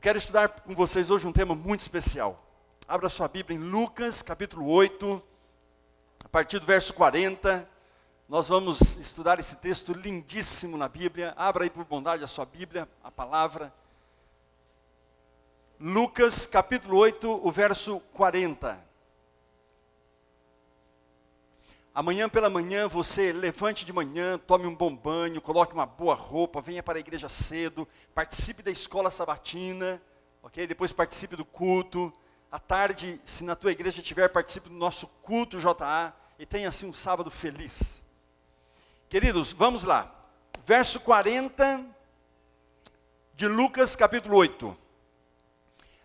quero estudar com vocês hoje um tema muito especial. Abra sua Bíblia em Lucas, capítulo 8, a partir do verso 40. Nós vamos estudar esse texto lindíssimo na Bíblia. Abra aí por bondade a sua Bíblia, a palavra. Lucas, capítulo 8, o verso 40. Amanhã pela manhã, você levante de manhã, tome um bom banho, coloque uma boa roupa, venha para a igreja cedo, participe da escola sabatina, ok? Depois participe do culto. À tarde, se na tua igreja tiver, participe do nosso culto JA e tenha assim um sábado feliz. Queridos, vamos lá. Verso 40 de Lucas, capítulo 8.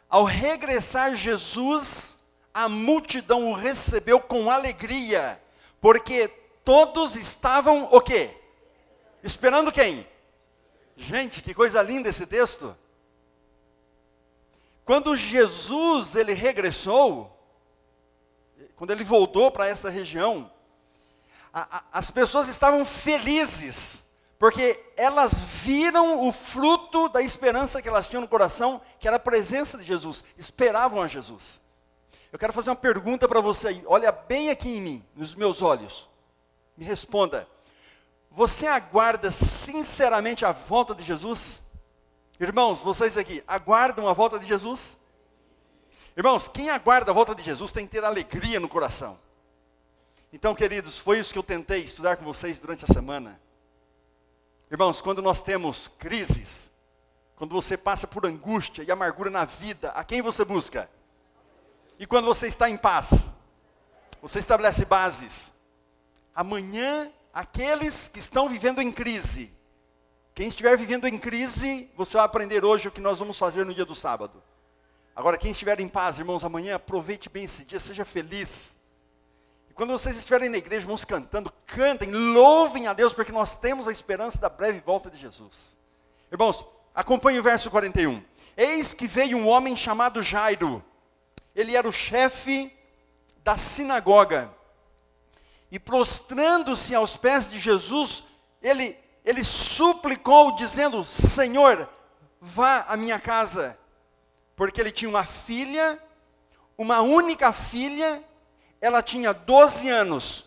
Ao regressar Jesus, a multidão o recebeu com alegria, porque todos estavam o quê? Esperando quem? Gente, que coisa linda esse texto. Quando Jesus, ele regressou, quando ele voltou para essa região, as pessoas estavam felizes, porque elas viram o fruto da esperança que elas tinham no coração, que era a presença de Jesus, esperavam a Jesus. Eu quero fazer uma pergunta para você aí, olha bem aqui em mim, nos meus olhos, me responda, você aguarda sinceramente a volta de Jesus? Irmãos, vocês aqui, aguardam a volta de Jesus? Irmãos, quem aguarda a volta de Jesus tem que ter alegria no coração. Então, queridos, foi isso que eu tentei estudar com vocês durante a semana. Irmãos, quando nós temos crises, quando você passa por angústia e amargura na vida, a quem você busca? E quando você está em paz, você estabelece bases. Amanhã, aqueles que estão vivendo em crise, quem estiver vivendo em crise, você vai aprender hoje o que nós vamos fazer no dia do sábado. Agora, quem estiver em paz, irmãos, amanhã, aproveite bem esse dia, seja feliz. E quando vocês estiverem na igreja, irmãos, cantando, cantem, louvem a Deus, porque nós temos a esperança da breve volta de Jesus. Irmãos, acompanhe o verso 41. Eis que veio um homem chamado Jairo. Ele era o chefe da sinagoga. E prostrando-se aos pés de Jesus, ele suplicou, dizendo, Senhor, vá à minha casa. Porque ele tinha uma filha, uma única filha, ela tinha 12 anos,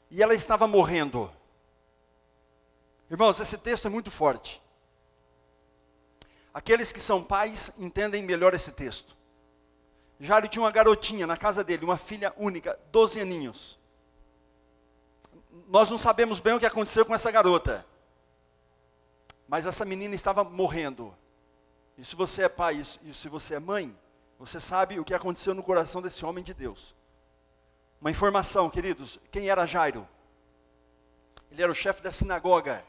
e ela estava morrendo. Irmãos, esse texto é muito forte. Aqueles que são pais entendem melhor esse texto. Jairo tinha uma garotinha na casa dele, uma filha única, 12 aninhos. Nós não sabemos bem o que aconteceu com essa garota. Mas essa menina estava morrendo. E se você é pai, e se você é mãe, você sabe o que aconteceu no coração desse homem de Deus. Uma informação, queridos, quem era Jairo? Ele era o chefe da sinagoga.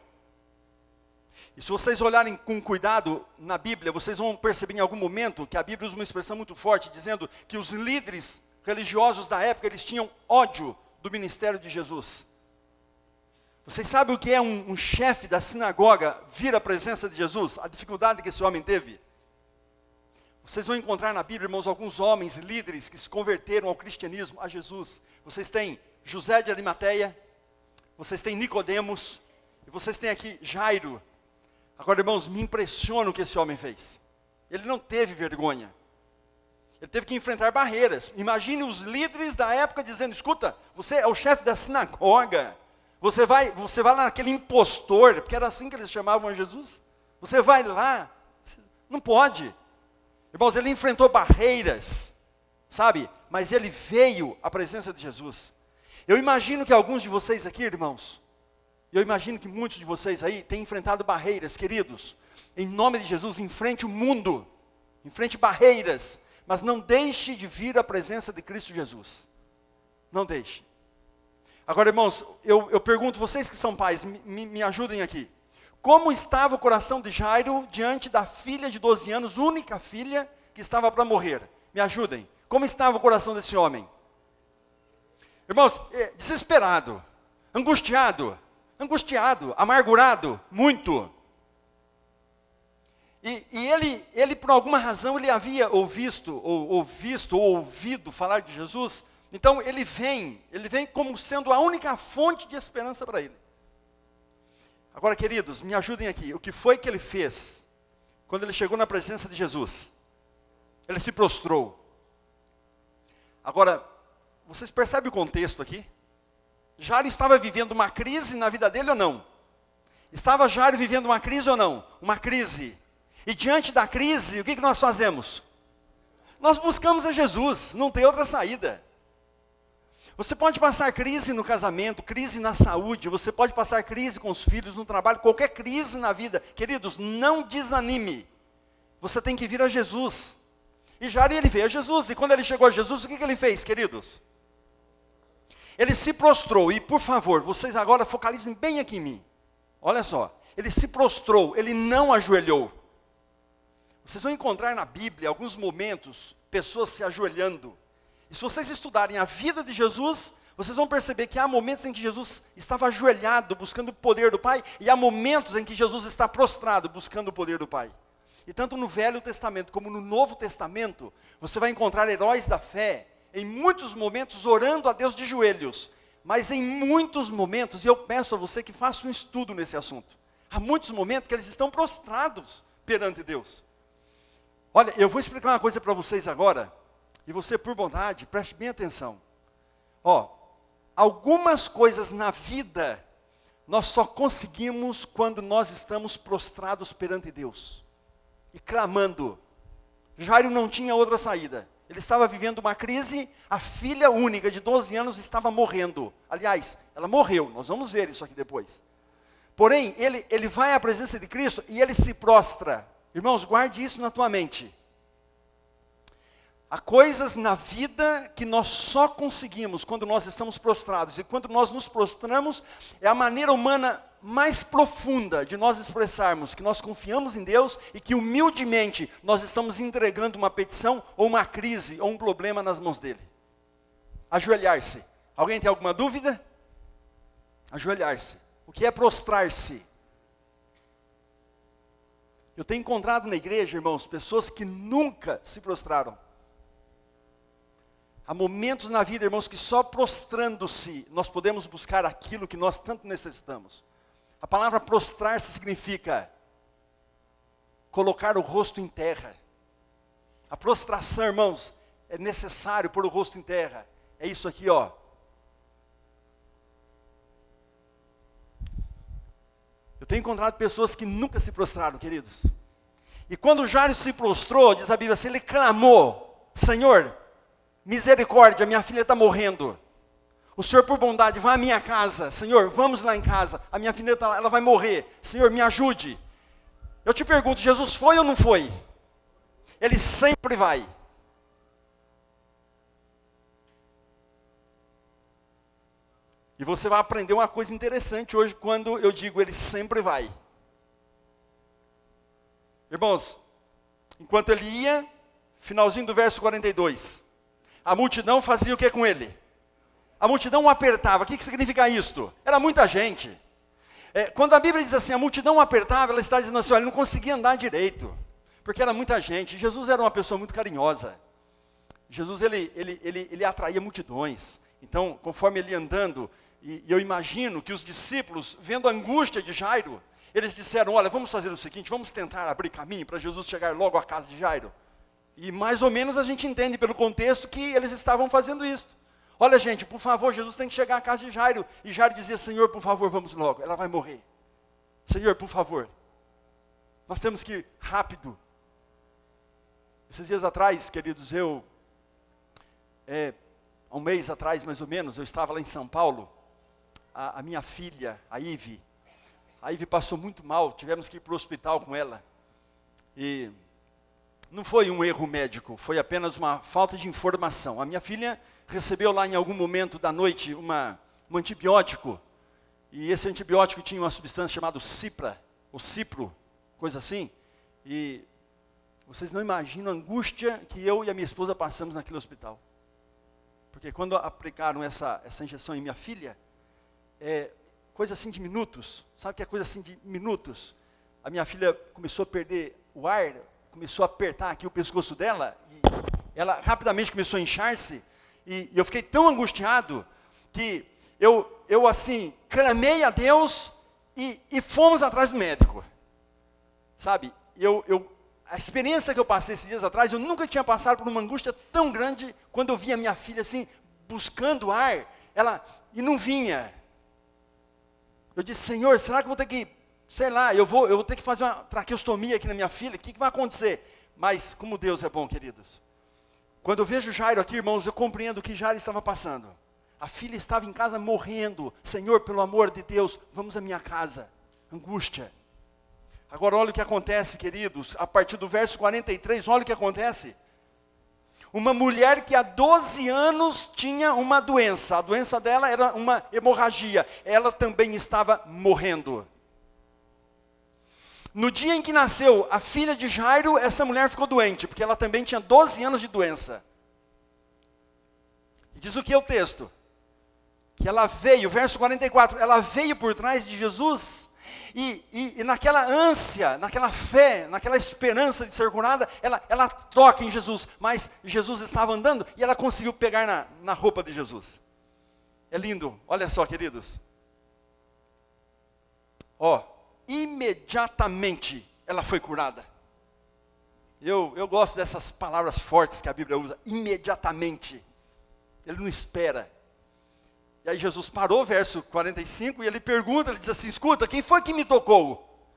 E se vocês olharem com cuidado na Bíblia, vocês vão perceber em algum momento que a Bíblia usa uma expressão muito forte, dizendo que os líderes religiosos da época, eles tinham ódio do ministério de Jesus. Vocês sabem o que é um chefe da sinagoga vir à presença de Jesus? A dificuldade que esse homem teve? Vocês vão encontrar na Bíblia, irmãos, alguns homens, líderes que se converteram ao cristianismo, a Jesus. Vocês têm José de Arimateia, vocês têm Nicodemos, e vocês têm aqui Jairo. Agora, irmãos, me impressiona o que esse homem fez. Ele não teve vergonha. Ele teve que enfrentar barreiras. Imagine os líderes da época dizendo, escuta, você é o chefe da sinagoga. Você vai lá naquele impostor, porque era assim que eles chamavam a Jesus. Você vai lá, não pode. Irmãos, ele enfrentou barreiras, sabe? Mas ele veio à presença de Jesus. Eu imagino que alguns de vocês aqui, irmãos, eu imagino que muitos de vocês aí têm enfrentado barreiras, queridos. Em nome de Jesus, enfrente o mundo, enfrente barreiras, mas não deixe de vir à presença de Cristo Jesus. Não deixe. Agora, irmãos, eu pergunto, vocês que são pais, me ajudem aqui. Como estava o coração de Jairo diante da filha de 12 anos, única filha que estava para morrer? Me ajudem. Como estava o coração desse homem? Irmãos, desesperado, angustiado, amargurado, muito. E ele por alguma razão, ele havia ouvido falar de Jesus. Então ele vem como sendo a única fonte de esperança para ele. Agora, queridos, me ajudem aqui. O que foi que ele fez quando ele chegou na presença de Jesus? Ele se prostrou. Agora, vocês percebem o contexto aqui? Jairo estava vivendo uma crise na vida dele ou não? Estava Jairo vivendo uma crise ou não? Uma crise. E diante da crise, o que nós fazemos? Nós buscamos a Jesus, não tem outra saída. Você pode passar crise no casamento, crise na saúde, você pode passar crise com os filhos, no trabalho, qualquer crise na vida. Queridos, não desanime. Você tem que vir a Jesus. E Jairo, ele veio a Jesus, e quando ele chegou a Jesus, o que ele fez, queridos? Ele se prostrou, e por favor, vocês agora focalizem bem aqui em mim. Olha só, ele se prostrou, ele não ajoelhou. Vocês vão encontrar na Bíblia, alguns momentos, pessoas se ajoelhando. E se vocês estudarem a vida de Jesus, vocês vão perceber que há momentos em que Jesus estava ajoelhado, buscando o poder do Pai, e há momentos em que Jesus está prostrado, buscando o poder do Pai. E tanto no Velho Testamento como no Novo Testamento, você vai encontrar heróis da fé, em muitos momentos orando a Deus de joelhos, mas em muitos momentos, e eu peço a você que faça um estudo nesse assunto, há muitos momentos que eles estão prostrados perante Deus. Olha, eu vou explicar uma coisa para vocês agora, e você, por bondade, preste bem atenção. Algumas coisas na vida, nós só conseguimos quando nós estamos prostrados perante Deus, e clamando. Jairo não tinha outra saída. Ele estava vivendo uma crise, a filha única de 12 anos estava morrendo. Aliás, ela morreu, nós vamos ver isso aqui depois. Porém, ele vai à presença de Cristo e ele se prostra. Irmãos, guarde isso na tua mente. Há coisas na vida que nós só conseguimos quando nós estamos prostrados. E quando nós nos prostramos, é a maneira humana mais profunda de nós expressarmos que nós confiamos em Deus e que humildemente nós estamos entregando uma petição ou uma crise ou um problema nas mãos dele. Ajoelhar-se. Alguém tem alguma dúvida? Ajoelhar-se. O que é prostrar-se? Eu tenho encontrado na igreja, irmãos, pessoas que nunca se prostraram. Há momentos na vida, irmãos, que só prostrando-se nós podemos buscar aquilo que nós tanto necessitamos. A palavra prostrar-se significa colocar o rosto em terra. A prostração, irmãos, é necessário pôr o rosto em terra. É isso aqui, ó. Eu tenho encontrado pessoas que nunca se prostraram, queridos. E quando Jairo se prostrou, diz a Bíblia assim, ele clamou: Senhor, misericórdia, minha filha está morrendo. O Senhor, por bondade, vá à minha casa. Senhor, vamos lá em casa. A minha filha está lá, ela vai morrer. Senhor, me ajude. Eu te pergunto, Jesus foi ou não foi? Ele sempre vai. E você vai aprender uma coisa interessante hoje quando eu digo ele sempre vai. Irmãos, enquanto ele ia, finalzinho do verso 42, a multidão fazia o que com ele? A multidão o apertava. O que significa isto? Era muita gente. Quando a Bíblia diz assim, a multidão o apertava, ela está dizendo assim, olha, ele não conseguia andar direito, porque era muita gente. Jesus era uma pessoa muito carinhosa. Jesus, ele atraía multidões. Então, conforme ele ia andando, e eu imagino que os discípulos, vendo a angústia de Jairo, eles disseram, olha, vamos fazer o seguinte, vamos tentar abrir caminho para Jesus chegar logo à casa de Jairo. E mais ou menos a gente entende pelo contexto que eles estavam fazendo isso. Olha, gente, por favor, Jesus tem que chegar à casa de Jairo. E Jairo dizia, Senhor, por favor, vamos logo, ela vai morrer. Senhor, por favor, nós temos que ir rápido. Esses dias atrás, queridos, há um mês atrás, mais ou menos, eu estava lá em São Paulo. A minha filha, a Ivy passou muito mal, tivemos que ir para o hospital com ela. E não foi um erro médico, foi apenas uma falta de informação. A minha filha recebeu lá em algum momento da noite um antibiótico, e esse antibiótico tinha uma substância chamada cipra, ou cipro, coisa assim, e vocês não imaginam a angústia que eu e a minha esposa passamos naquele hospital. Porque quando aplicaram essa injeção em minha filha, coisa assim de minutos, sabe o que é coisa assim de minutos? A minha filha começou a perder o ar, começou a apertar aqui o pescoço dela, e ela rapidamente começou a inchar-se, e eu fiquei tão angustiado, que eu assim, clamei a Deus, e fomos atrás do médico, sabe? Eu a experiência que eu passei esses dias atrás, eu nunca tinha passado por uma angústia tão grande quando eu via minha filha assim, buscando ar, e não vinha. Eu disse, Senhor, será que eu vou ter que, sei lá, eu vou ter que fazer uma traqueostomia aqui na minha filha, o que vai acontecer? Mas, como Deus é bom, queridos. Quando eu vejo Jairo aqui, irmãos, eu compreendo o que Jairo estava passando. A filha estava em casa morrendo. Senhor, pelo amor de Deus, vamos à minha casa. Angústia. Agora olha o que acontece, queridos, a partir do verso 43, olha o que acontece. Uma mulher que há 12 anos tinha uma doença, a doença dela era uma hemorragia, ela também estava morrendo. No dia em que nasceu a filha de Jairo, essa mulher ficou doente, porque ela também tinha 12 anos de doença. E diz o que é o texto? Que ela veio, verso 44, ela veio por trás de Jesus, e naquela ânsia, naquela fé, naquela esperança de ser curada, ela toca em Jesus, mas Jesus estava andando, e ela conseguiu pegar na roupa de Jesus. É lindo, olha só, queridos. Imediatamente ela foi curada. Eu gosto dessas palavras fortes que a Bíblia usa, imediatamente. Ele não espera. E aí Jesus parou, verso 45, e ele pergunta, ele diz assim, escuta, quem foi que me tocou?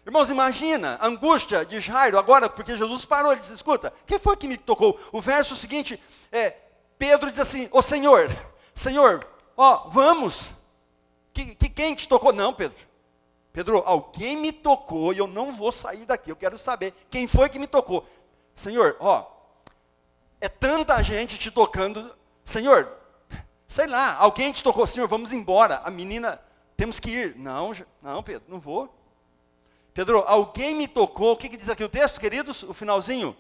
Irmãos, imagina a angústia de Jairo agora, porque Jesus parou, ele diz, escuta, quem foi que me tocou? O verso seguinte, Pedro diz assim, Senhor, vamos. Quem te tocou? Não, Pedro, alguém me tocou e eu não vou sair daqui, eu quero saber quem foi que me tocou. Senhor, é tanta gente te tocando, Senhor, sei lá, alguém te tocou, Senhor, vamos embora, a menina, temos que ir. Não, Pedro, não vou. Pedro, alguém me tocou, o que diz aqui o texto, queridos, o finalzinho?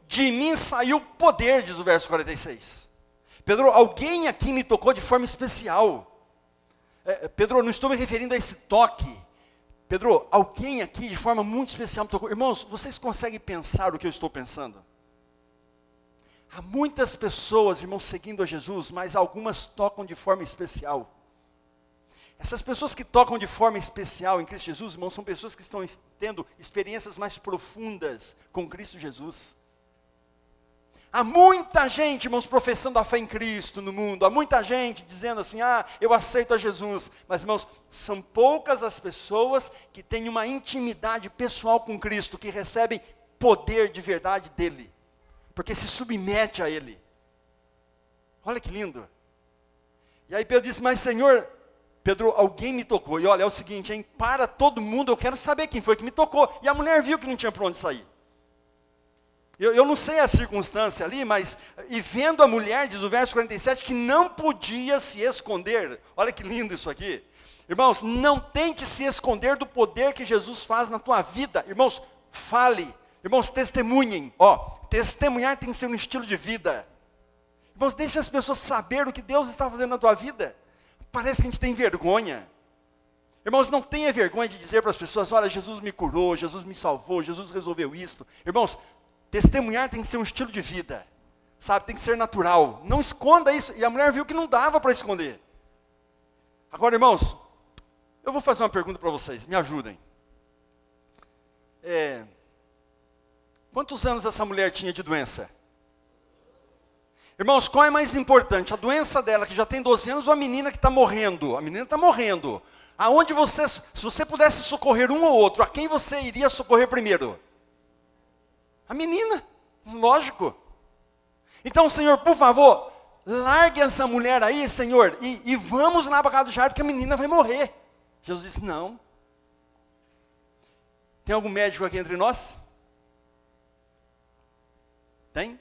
De mim saiu poder, diz o verso 46. Pedro, alguém aqui me tocou de forma especial. Pedro, não estou me referindo a esse toque. Pedro, alguém aqui de forma muito especial me tocou. Irmãos, vocês conseguem pensar o que eu estou pensando? Há muitas pessoas, irmãos, seguindo a Jesus, mas algumas tocam de forma especial. Essas pessoas que tocam de forma especial em Cristo Jesus, irmãos, são pessoas que estão tendo experiências mais profundas com Cristo Jesus. Há muita gente, irmãos, professando a fé em Cristo no mundo. Há muita gente dizendo assim, eu aceito a Jesus. Mas, irmãos, são poucas as pessoas que têm uma intimidade pessoal com Cristo, que recebem poder de verdade dEle. Porque se submete a Ele. Olha que lindo. E aí Pedro disse, mas Senhor, Pedro, alguém me tocou. E olha, é o seguinte, hein, para todo mundo, eu quero saber quem foi que me tocou. E a mulher viu que não tinha para onde sair. Eu não sei a circunstância ali, mas, e vendo a mulher, diz o verso 47, que não podia se esconder. Olha que lindo isso aqui. Irmãos, não tente se esconder do poder que Jesus faz na tua vida. Irmãos, fale. Irmãos, testemunhem. Testemunhar tem que ser um estilo de vida. Irmãos, deixe as pessoas saber o que Deus está fazendo na tua vida. Parece que a gente tem vergonha. Irmãos, não tenha vergonha de dizer para as pessoas, olha, Jesus me curou, Jesus me salvou, Jesus resolveu isto. Irmãos, testemunhar tem que ser um estilo de vida. Sabe, tem que ser natural. Não esconda isso. E a mulher viu que não dava para esconder. Agora, irmãos, eu vou fazer uma pergunta para vocês, me ajudem. Quantos anos essa mulher tinha de doença? Irmãos, qual é mais importante? A doença dela, que já tem 12 anos, ou a menina que está morrendo? A menina está morrendo. Se você pudesse socorrer um ou outro, a quem você iria socorrer primeiro? A menina, lógico. Então, Senhor, por favor, largue essa mulher aí, Senhor, e vamos lá para a casa do Jairo, porque a menina vai morrer. Jesus disse, não. Tem algum médico aqui entre nós? Tem?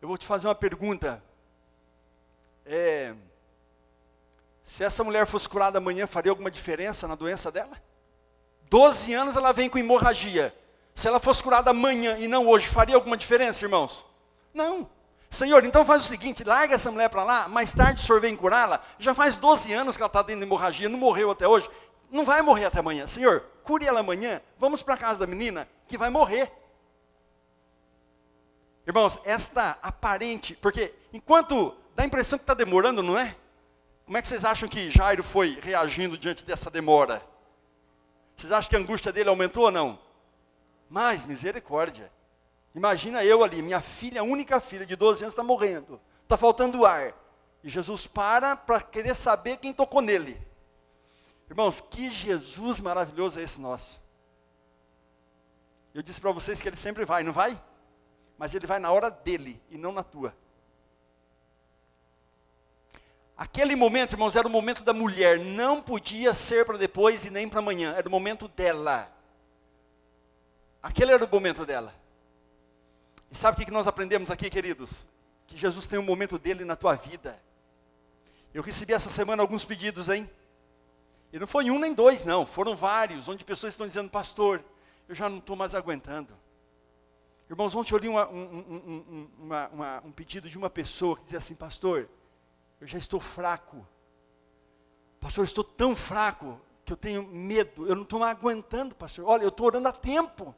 Eu vou te fazer uma pergunta. Se essa mulher fosse curada amanhã, faria alguma diferença na doença dela? 12 anos ela vem com hemorragia. Se ela fosse curada amanhã e não hoje, faria alguma diferença, irmãos? Não. Senhor, então faz o seguinte, larga essa mulher para lá, mais tarde o Senhor vem curá-la. Já faz 12 anos que ela está tendo hemorragia, não morreu até hoje. Não vai morrer até amanhã. Senhor, cure ela amanhã, vamos para a casa da menina, que vai morrer. Irmãos, esta aparente, porque enquanto dá a impressão que está demorando, não é? Como é que vocês acham que Jairo foi reagindo diante dessa demora? Vocês acham que a angústia dele aumentou ou não? Mas, misericórdia. Imagina eu ali, minha filha, a única filha de 12 anos está morrendo. Está faltando ar. E Jesus para querer saber quem tocou nele. Irmãos, que Jesus maravilhoso é esse nosso. Eu disse para vocês que ele sempre vai, não vai? Mas ele vai na hora dele e não na tua. Aquele momento, irmãos, era o momento da mulher. Não podia ser para depois e nem para amanhã. Era o momento dela. Aquele era o momento dela. E sabe o que nós aprendemos aqui, queridos? Que Jesus tem um momento dele na tua vida. Eu recebi essa semana alguns pedidos, hein? E não foi um nem dois, não. Foram vários, onde pessoas estão dizendo, pastor, eu já não estou mais aguentando. Irmãos, ontem eu li um pedido de uma pessoa que dizia assim, pastor, eu já estou fraco. Pastor, eu estou tão fraco que eu tenho medo. Eu não estou mais aguentando, pastor. Olha, eu estou orando há tempo.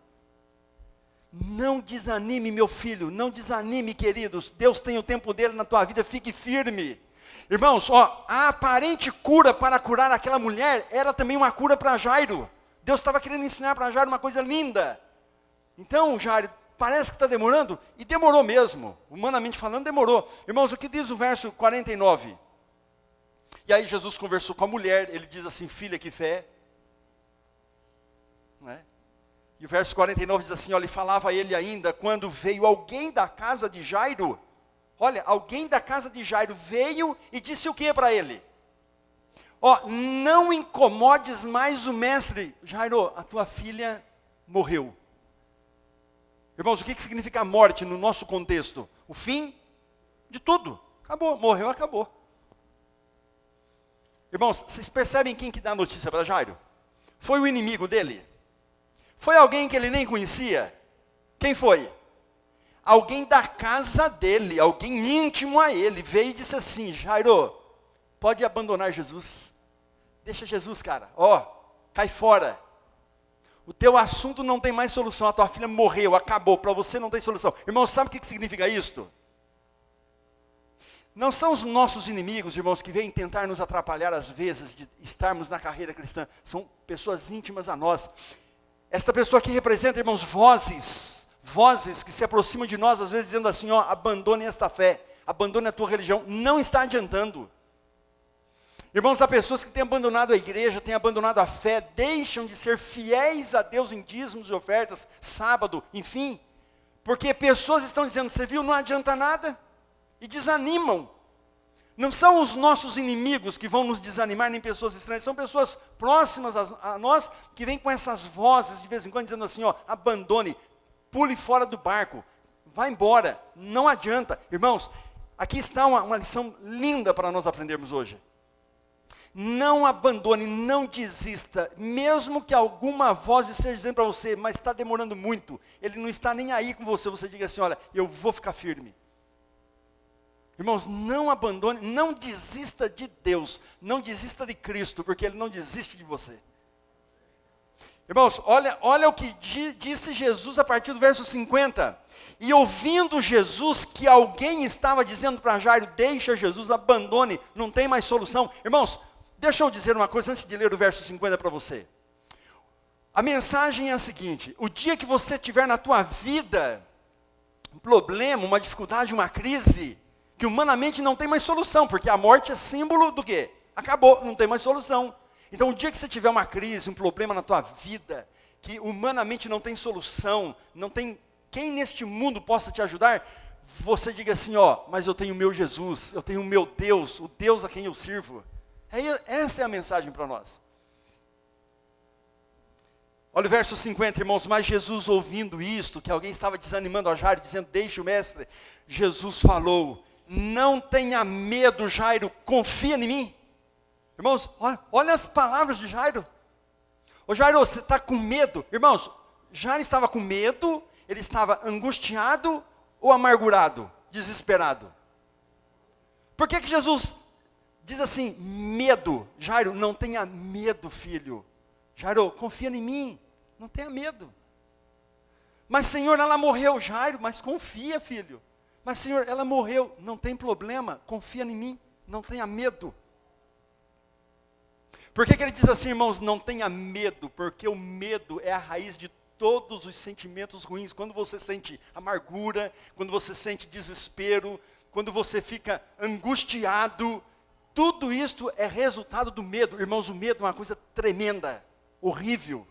Não desanime, meu filho. Não desanime, queridos. Deus tem o tempo dele na tua vida. Fique firme. Irmãos, a aparente cura para curar aquela mulher era também uma cura para Jairo. Deus estava querendo ensinar para Jairo uma coisa linda. Então, Jairo, parece que está demorando, e demorou mesmo, humanamente falando, demorou. Irmãos, o que diz o verso 49? E aí Jesus conversou com a mulher, ele diz assim, filha, que fé. Não é? E o verso 49 diz assim, olha, falava ele ainda, quando veio alguém da casa de Jairo, olha, alguém da casa de Jairo veio e disse o que para ele? Não incomodes mais o mestre. Jairo, a tua filha morreu. Irmãos, o que significa a morte no nosso contexto? O fim de tudo. Acabou, morreu, acabou. Irmãos, vocês percebem quem que dá a notícia para Jairo? Foi o inimigo dele? Foi alguém que ele nem conhecia? Quem foi? Alguém da casa dele, alguém íntimo a ele, veio e disse assim, Jairo, pode abandonar Jesus. Deixa Jesus, cara. Cai fora. O teu assunto não tem mais solução, a tua filha morreu, acabou, para você não tem solução. Irmãos, sabe o que significa isto? Não são os nossos inimigos, irmãos, que vêm tentar nos atrapalhar às vezes de estarmos na carreira cristã. São pessoas íntimas a nós. Esta pessoa aqui representa, irmãos, vozes que se aproximam de nós, às vezes dizendo assim, abandone esta fé, abandone a tua religião. Não está adiantando. Irmãos, há pessoas que têm abandonado a igreja, têm abandonado a fé, deixam de ser fiéis a Deus em dízimos e ofertas, sábado, enfim. Porque pessoas estão dizendo, você viu, não adianta nada. E desanimam. Não são os nossos inimigos que vão nos desanimar, nem pessoas estranhas. São pessoas próximas a nós, que vêm com essas vozes de vez em quando, dizendo assim, abandone, pule fora do barco, vá embora, não adianta. Irmãos, aqui está uma lição linda para nós aprendermos hoje. Não abandone, não desista, mesmo que alguma voz esteja dizendo para você, mas está demorando muito, ele não está nem aí com você, você diga assim, olha, eu vou ficar firme. Irmãos, não abandone, não desista de Deus, não desista de Cristo, porque Ele não desiste de você. Irmãos, olha o que disse Jesus a partir do verso 50. E ouvindo Jesus que alguém estava dizendo para Jairo, deixa Jesus, abandone, não tem mais solução. Irmãos, deixa eu dizer uma coisa antes de ler o verso 50 para você. A mensagem é a seguinte, o dia que você tiver na tua vida um problema, uma dificuldade, uma crise, que humanamente não tem mais solução, porque a morte é símbolo do quê? Acabou, não tem mais solução. Então o dia que você tiver uma crise, um problema na tua vida, que humanamente não tem solução, não tem quem neste mundo possa te ajudar, você diga assim, mas eu tenho o meu Jesus, eu tenho o meu Deus, o Deus a quem eu sirvo. Essa é a mensagem para nós. Olha o verso 50, irmãos, mas Jesus ouvindo isto, que alguém estava desanimando a Jairo, dizendo, deixa o mestre, Jesus falou, não tenha medo, Jairo, confia em mim. Irmãos, olha as palavras de Jairo. Ô Jairo, você está com medo? Irmãos, Jairo estava com medo, ele estava angustiado ou amargurado, desesperado? Por que Jesus diz assim, medo? Jairo, não tenha medo, filho. Jairo, confia em mim, não tenha medo. Mas Senhor, ela morreu. Jairo, mas confia, filho. Mas Senhor, ela morreu, não tem problema, confia em mim, não tenha medo. Por que ele diz assim, irmãos, não tenha medo? Porque o medo é a raiz de todos os sentimentos ruins. Quando você sente amargura, quando você sente desespero, quando você fica angustiado, tudo isto é resultado do medo. Irmãos, o medo é uma coisa tremenda, horrível.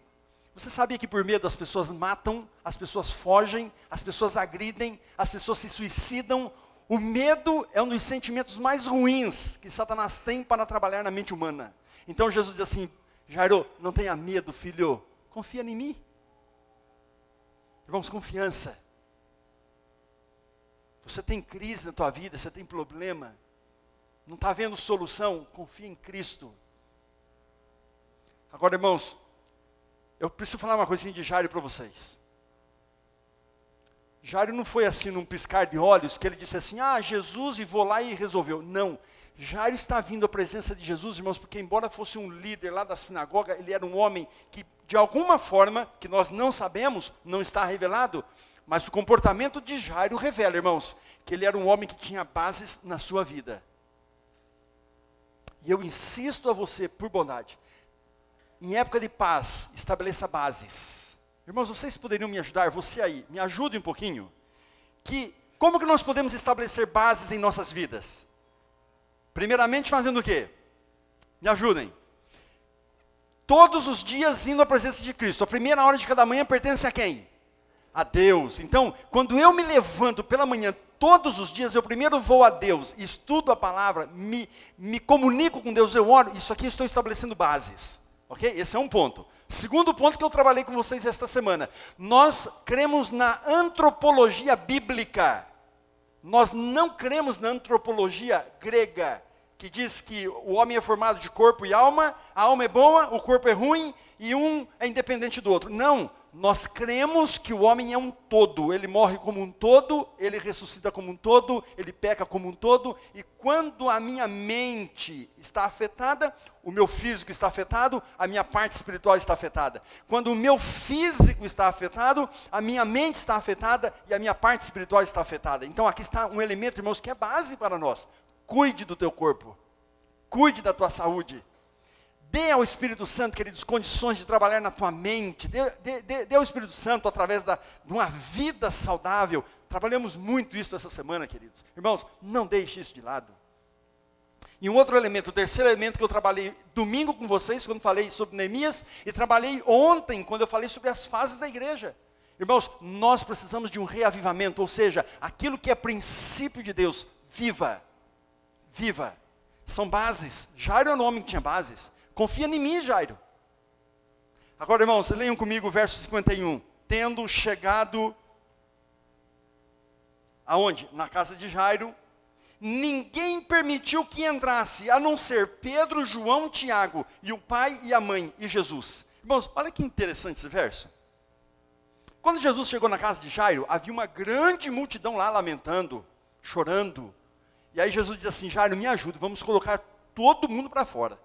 Você sabia que por medo as pessoas matam, as pessoas fogem, as pessoas agridem, as pessoas se suicidam? O medo é um dos sentimentos mais ruins que Satanás tem para trabalhar na mente humana. Então Jesus diz assim: Jairo, não tenha medo, filho, confia em mim. Irmãos, confiança. Você tem crise na tua vida, você tem problema, não está vendo solução, confia em Cristo. Agora, irmãos, eu preciso falar uma coisinha de Jairo para vocês. Jairo não foi assim num piscar de olhos, que ele disse assim: Jesus, e vou lá e resolveu. Não, Jairo está vindo à presença de Jesus, irmãos, porque embora fosse um líder lá da sinagoga, ele era um homem que, de alguma forma, que nós não sabemos, não está revelado, mas o comportamento de Jairo revela, irmãos, que ele era um homem que tinha bases na sua vida. E eu insisto a você, por bondade, em época de paz, estabeleça bases. Irmãos, vocês poderiam me ajudar, você aí, me ajude um pouquinho. Como que nós podemos estabelecer bases em nossas vidas? Primeiramente fazendo o quê? Me ajudem. Todos os dias indo à presença de Cristo. A primeira hora de cada manhã pertence a quem? A Deus. Então, quando eu me levanto pela manhã, todos os dias, eu primeiro vou a Deus, estudo a palavra, me comunico com Deus, eu oro, isso aqui eu estou estabelecendo bases. Ok? Esse é um ponto. Segundo ponto que eu trabalhei com vocês esta semana. Nós cremos na antropologia bíblica. Nós não cremos na antropologia grega, que diz que o homem é formado de corpo e alma, a alma é boa, o corpo é ruim, e um é independente do outro. Não, nós cremos que o homem é um todo, ele morre como um todo, ele ressuscita como um todo, ele peca como um todo, e quando a minha mente está afetada, o meu físico está afetado, a minha parte espiritual está afetada. Quando o meu físico está afetado, a minha mente está afetada e a minha parte espiritual está afetada. Então aqui está um elemento, irmãos, que é base para nós. Cuide do teu corpo, cuide da tua saúde. Dê ao Espírito Santo, queridos, condições de trabalhar na tua mente. Dê ao Espírito Santo através de uma vida saudável. Trabalhamos muito isso essa semana, queridos. Irmãos, não deixe isso de lado. E um outro elemento, o terceiro elemento que eu trabalhei domingo com vocês, quando falei sobre Neemias, e trabalhei ontem, quando eu falei sobre as fases da igreja. Irmãos, nós precisamos de um reavivamento, ou seja, aquilo que é princípio de Deus, viva. Viva. São bases. Jairo é um homem que tinha bases. Confia em mim, Jairo. Agora, irmãos, leiam comigo o verso 51. Tendo chegado, aonde? Na casa de Jairo, ninguém permitiu que entrasse, a não ser Pedro, João, Tiago, e o pai e a mãe, e Jesus. Irmãos, olha que interessante esse verso. Quando Jesus chegou na casa de Jairo, havia uma grande multidão lá lamentando, chorando. E aí Jesus diz assim: Jairo, me ajuda, vamos colocar todo mundo para fora.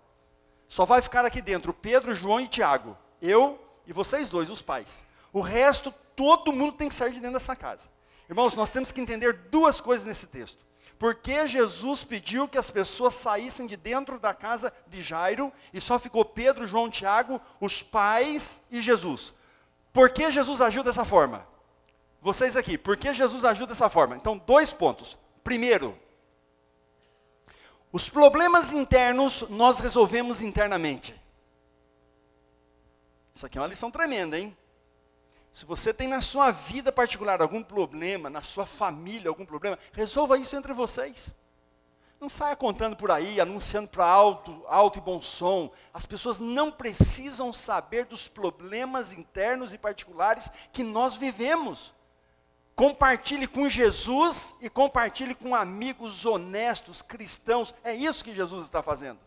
Só vai ficar aqui dentro Pedro, João e Tiago. Eu e vocês dois, os pais. O resto, todo mundo tem que sair de dentro dessa casa. Irmãos, nós temos que entender duas coisas nesse texto. Por que Jesus pediu que as pessoas saíssem de dentro da casa de Jairo e só ficou Pedro, João, Tiago, os pais e Jesus? Por que Jesus agiu dessa forma? Vocês aqui, por que Jesus agiu dessa forma? Então, 2 pontos. Primeiro, os problemas internos nós resolvemos internamente. Isso aqui é uma lição tremenda, hein? Se você tem na sua vida particular algum problema, na sua família algum problema, resolva isso entre vocês. Não saia contando por aí, anunciando para alto e bom som. As pessoas não precisam saber dos problemas internos e particulares que nós vivemos. Compartilhe com Jesus e compartilhe com amigos honestos, cristãos. É isso que Jesus está fazendo.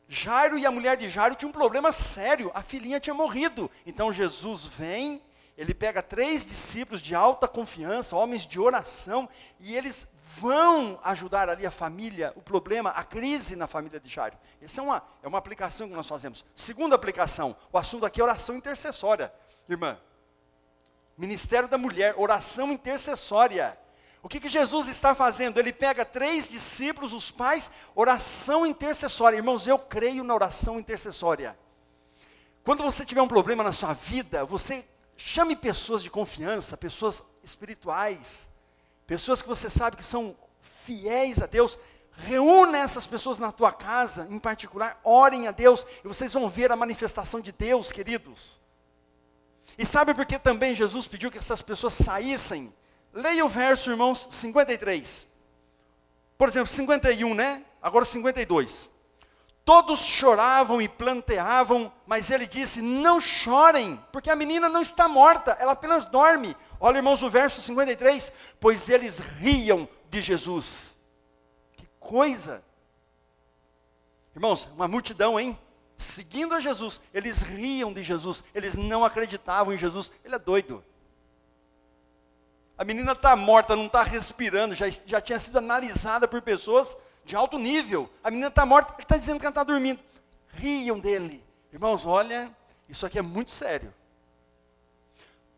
Jairo e a mulher de Jairo tinham um problema sério. A filhinha tinha morrido. Então Jesus vem, ele pega 3 discípulos de alta confiança, homens de oração, e eles vão ajudar ali a família, o problema, a crise na família de Jairo. Essa é uma aplicação que nós fazemos. Segunda aplicação, o assunto aqui é oração intercessória. Irmã, Ministério da Mulher, oração intercessória. O que Jesus está fazendo? Ele pega 3 discípulos, os pais, oração intercessória. Irmãos, eu creio na oração intercessória. Quando você tiver um problema na sua vida, você chame pessoas de confiança, pessoas espirituais, pessoas que você sabe que são fiéis a Deus. Reúna essas pessoas na tua casa, em particular, orem a Deus, e vocês vão ver a manifestação de Deus, queridos. E sabe por que também Jesus pediu que essas pessoas saíssem? Leia o verso, irmãos, 53. Por exemplo, 51, né? Agora 52. Todos choravam e planteavam, mas ele disse, não chorem, porque a menina não está morta, ela apenas dorme. Olha, irmãos, o verso 53, pois eles riam de Jesus. Que coisa! Irmãos, uma multidão, hein? Seguindo a Jesus, eles riam de Jesus, eles não acreditavam em Jesus. Ele é doido. A menina está morta, não está respirando, já tinha sido analisada por pessoas de alto nível. A menina está morta, ele está dizendo que ela está dormindo. Riam dele. Irmãos, olha, isso aqui é muito sério.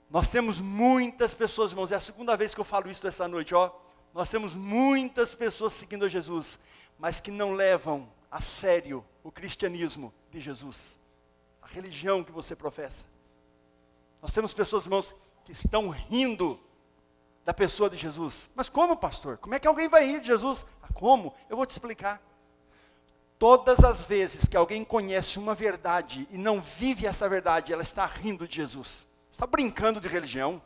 Nós temos muitas pessoas, irmãos, é a segunda vez que eu falo isso essa noite, ó. Nós temos muitas pessoas seguindo a Jesus, mas que não levam a sério o cristianismo de Jesus, a religião que você professa. Nós temos pessoas, irmãos, que estão rindo da pessoa de Jesus. Mas como, pastor? Como é que alguém vai rir de Jesus? Como? Eu vou te explicar. Todas as vezes que alguém conhece uma verdade e não vive essa verdade, ela está rindo de Jesus. Está brincando de religião.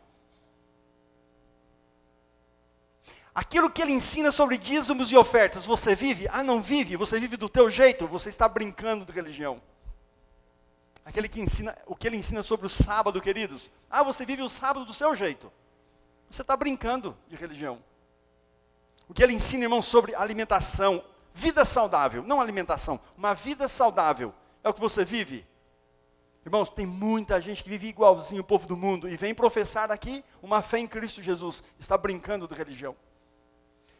Aquilo que ele ensina sobre dízimos e ofertas, você vive? Ah, não vive? Você vive do teu jeito? Você está brincando de religião. O que ele ensina sobre o sábado, queridos? Ah, você vive o sábado do seu jeito. Você está brincando de religião. O que ele ensina, irmãos, sobre alimentação, vida saudável, não alimentação, uma vida saudável, é o que você vive. Irmãos, tem muita gente que vive igualzinho o povo do mundo e vem professar aqui uma fé em Cristo Jesus, está brincando de religião.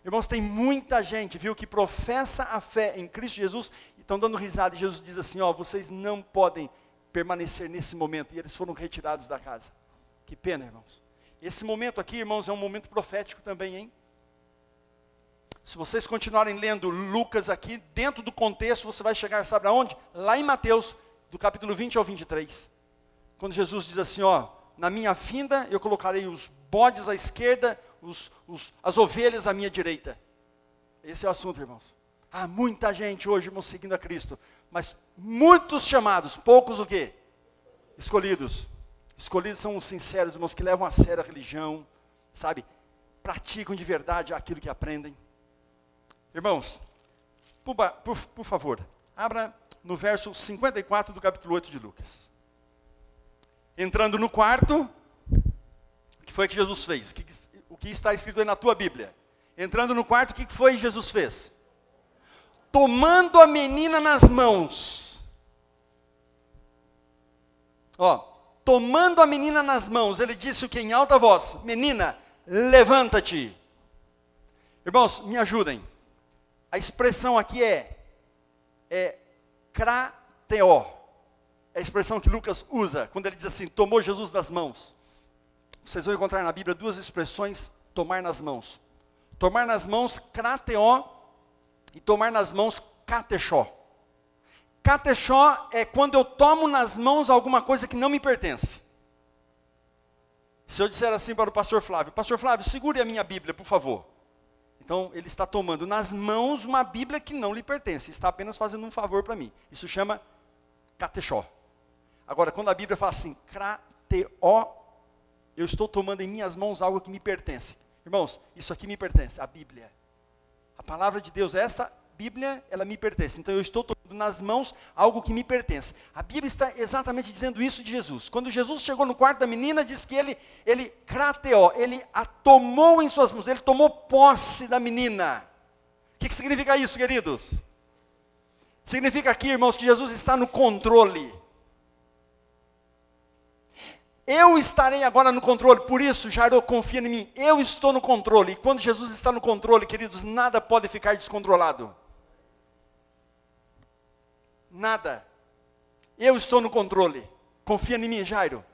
Irmãos, tem muita gente, viu, que professa a fé em Cristo Jesus e estão dando risada e Jesus diz assim, ó, vocês não podem permanecer nesse momento, e eles foram retirados da casa. Que pena, irmãos. Esse momento aqui, irmãos, é um momento profético também, hein? Se vocês continuarem lendo Lucas aqui, dentro do contexto, você vai chegar, sabe aonde? Lá em Mateus, do capítulo 20 ao 23. Quando Jesus diz assim, ó, na minha vinda eu colocarei os bodes à esquerda, as ovelhas à minha direita. Esse é o assunto, irmãos. Há muita gente hoje, irmãos, seguindo a Cristo, mas muitos chamados, poucos o quê? Escolhidos. Escolhidos são os sinceros, irmãos, que levam a sério a religião, sabe? Praticam de verdade aquilo que aprendem. Irmãos, por favor, abra no verso 54 do capítulo 8 de Lucas. Entrando no quarto, o que foi que Jesus fez? O que está escrito aí na tua Bíblia? Entrando no quarto, o que foi que Jesus fez? Tomando a menina nas mãos. Ó, tomando a menina nas mãos, ele disse o que em alta voz? Menina, levanta-te. Irmãos, me ajudem. A expressão aqui é krateó. É a expressão que Lucas usa, quando ele diz assim, tomou Jesus nas mãos. Vocês vão encontrar na Bíblia duas expressões, tomar nas mãos. Tomar nas mãos, krateó, e tomar nas mãos, katechó. Katechó é quando eu tomo nas mãos alguma coisa que não me pertence. Se eu disser assim para o pastor Flávio, segure a minha Bíblia, por favor. Então, ele está tomando nas mãos uma Bíblia que não lhe pertence, está apenas fazendo um favor para mim. Isso chama katechó. Agora, quando a Bíblia fala assim, krateó, eu estou tomando em minhas mãos algo que me pertence. Irmãos, isso aqui me pertence, a Bíblia. A palavra de Deus, essa Bíblia, ela me pertence. Então, eu estou tomando nas mãos algo que me pertence. A Bíblia está exatamente dizendo isso de Jesus. Quando Jesus chegou no quarto da menina, diz que ele krateó, ele a tomou em suas mãos, ele tomou posse da menina. O que significa isso, queridos? Significa aqui, irmãos, que Jesus está no controle. Eu estarei agora no controle, por isso, Jairo, confia em mim, eu estou no controle. E quando Jesus está no controle, queridos, nada pode ficar descontrolado. Nada. Eu estou no controle. Confia em mim, Jairo.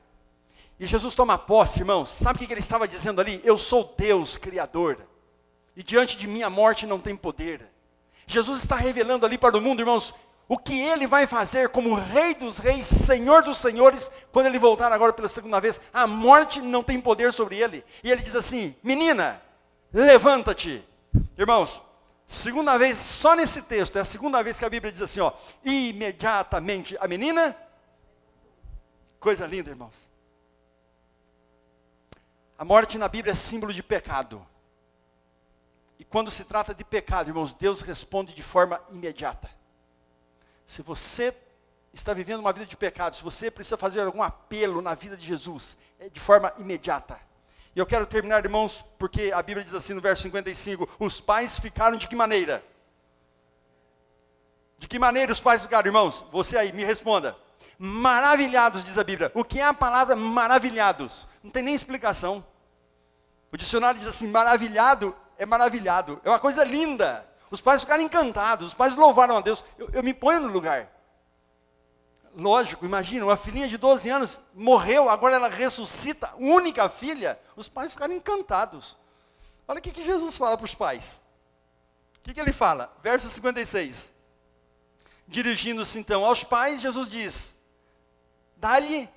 E Jesus toma posse, irmãos. Sabe o que ele estava dizendo ali? Eu sou Deus, Criador. E diante de mim a morte não tem poder. Jesus está revelando ali para o mundo, irmãos, o que ele vai fazer como Rei dos Reis, Senhor dos Senhores, quando ele voltar agora pela segunda vez. A morte não tem poder sobre ele. E ele diz assim: menina, levanta-te. Irmãos, segunda vez, só nesse texto, é a segunda vez que a Bíblia diz assim, ó, imediatamente a menina, coisa linda, irmãos. A morte na Bíblia é símbolo de pecado. E quando se trata de pecado, irmãos, Deus responde de forma imediata. Se você está vivendo uma vida de pecado, se você precisa fazer algum apelo na vida de Jesus, é de forma imediata. E eu quero terminar, irmãos, porque a Bíblia diz assim no verso 55, os pais ficaram de que maneira? De que maneira os pais ficaram, irmãos? Você aí, me responda. Maravilhados, diz a Bíblia. O que é a palavra maravilhados? Não tem nem explicação. O dicionário diz assim, maravilhado é maravilhado. É uma coisa linda. Os pais ficaram encantados, os pais louvaram a Deus. Eu me ponho no lugar. Lógico, imagina, uma filhinha de 12 anos morreu, agora ela ressuscita, única filha. Os pais ficaram encantados. Olha o que Jesus fala para os pais. O que ele fala? Verso 56. Dirigindo-se então aos pais, Jesus diz, dá-lhe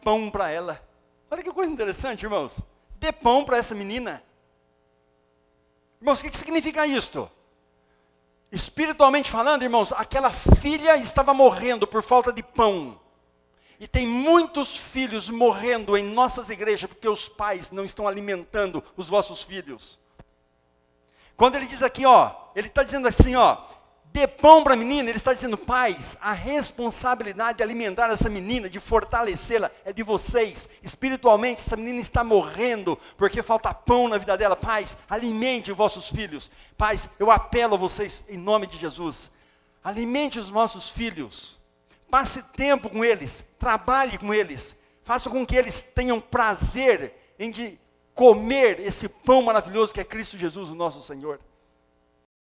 pão para ela. Olha que coisa interessante, irmãos. Dê pão para essa menina. Irmãos, o que significa isto? Espiritualmente falando, irmãos, aquela filha estava morrendo por falta de pão. E tem muitos filhos morrendo em nossas igrejas, porque os pais não estão alimentando os vossos filhos. Quando ele diz aqui, ó, ele está dizendo assim, ó, dê pão para a menina, ele está dizendo, pais, a responsabilidade de alimentar essa menina, de fortalecê-la, é de vocês. Espiritualmente, essa menina está morrendo, porque falta pão na vida dela. Pais, alimente os vossos filhos. Pais, eu apelo a vocês, em nome de Jesus, alimente os vossos filhos. Passe tempo com eles, trabalhe com eles. Faça com que eles tenham prazer em de comer esse pão maravilhoso que é Cristo Jesus, o nosso Senhor.